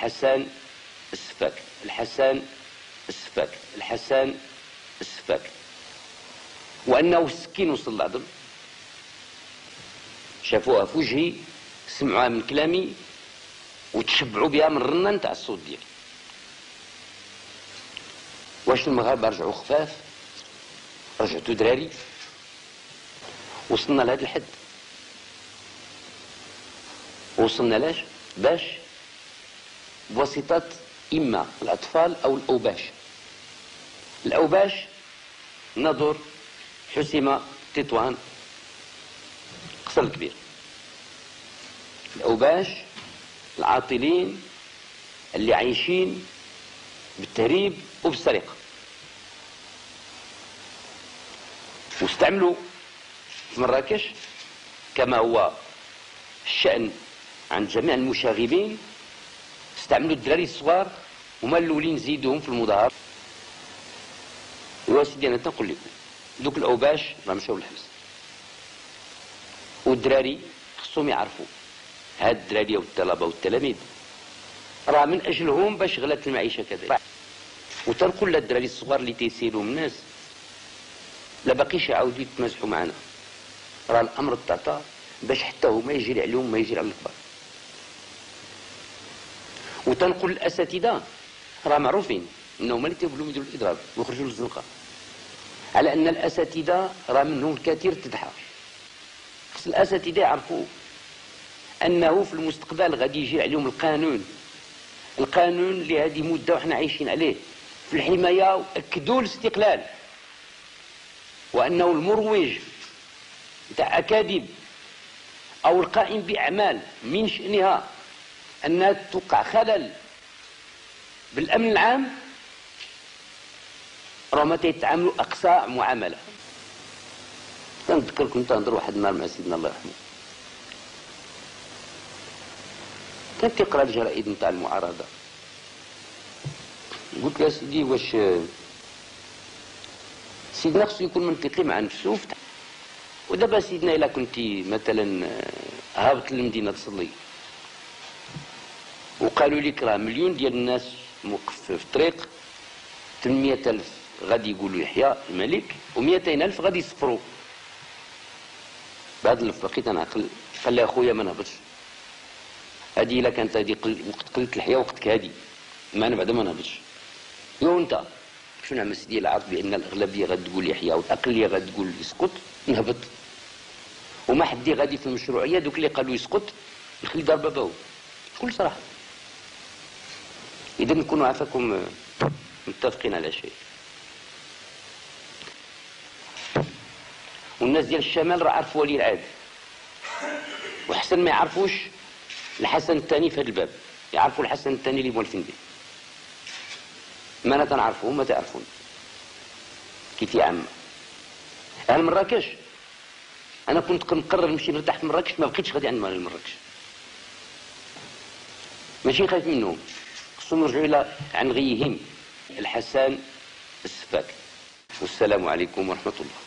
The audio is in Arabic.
الحسن السفاك، الحسن السفاك، الحسن السفاك. وأنه السكين وصل العظم، شافوها في وجهي، سمعوها من كلامي، وتشبعوا بها من الرنة نتاع الصوت ديالي. واش المغاربة رجعوا خفاف؟ رجعتوا دراري؟ وصلنا لهذا الحد. وصلنا لاش؟ باش بواسطة إما الأطفال أو الأوباش. الأوباش نضر، حسيمة، تطوان، قصر الكبير. الأوباش العاطلين اللي عايشين بالتهريب وبالسرقة، واستعملوا في مراكش كما هو الشأن عند جميع المشاغبين، استعملوا الدراري الصغار هما الاولين زيدوهم في المظاهر. ايوا سيدي انا تنقول لكم دوك الاوباش راه مشاو للحبس، والدراري خصهم يعرفوا هاد الدراري والطلبه والتلاميذ راه من اجلهم باش غلات المعيشه كذلك. وتنقول للدراري الصغار اللي تيسيروا من الناس لا باقيش يعاودوا يتمازحوا معنا، راه الامر تعطى باش حتى هما يجري عليهم ما يجري على الكبار. وتنقول للاساتذه راه معروفين انهم اللي تيقولوا يديروا الاضراب ويخرجوا للزنقه، على ان الاساتذه راه منهم الكثير تضحى. خص الاساتذه يعرفوا انه في المستقبل غادي يجي عليهم القانون اللي هذه مده وحنا عايشين عليه في الحمايه واكدوا الاستقلال، وانه المروج نتاع اكاذيب او القائم باعمال من شانها انها توقع خلل بالامن العام راه ما تيتعاملوا اقصى معامله. كنذكر كنت نهضر واحد النهار مع سيدنا الله يرحمه، كان تيقرا الجرائد نتاع المعارضه، قلت له يا سيدي واش سيدنا خصو يكون منطقي مع نفسه. ودابا سيدنا الا كنتي مثلا هابط للمدينه تصلي وقالوا لك راه مليون ديال الناس موقف في الطريق، 800,000 غادي يقولوا يحيى الملك و200,000 غادي يصفروا، بهذا الوقت انا عقل قال لي اخويا ما نهبطش، هذه الا كانت هذه وقت قلت الحياه وقتك هذه ما انا بعدا ما نهبطش. وانت شنو نعمل سيدي العرض بان الاغلبيه غتقول يحيى والاقليه غتقول يسقط، نهبط. وما حدي غادي في المشروعيه دوك اللي قالوا يسقط نخلي دار باباو بكل صراحه. اذا نكونوا عافاكم متفقين على شيء. والناس ديال الشمال راه عرفوا ولي العهد، وحسن ما يعرفوش الحسن الثاني في هذا الباب، يعرفوا الحسن الثاني اللي مولفين به. ما انا تنعرفو هما تعرفون كيف عامه. اهل مراكش انا كنت مقرر نمشي نرتاح في مراكش، ما بقيتش غادي عند مراكش، ماشي خايف منهم، خصهم يرجعوا الى عن غيهم. الحسن السفاك. والسلام عليكم ورحمه الله.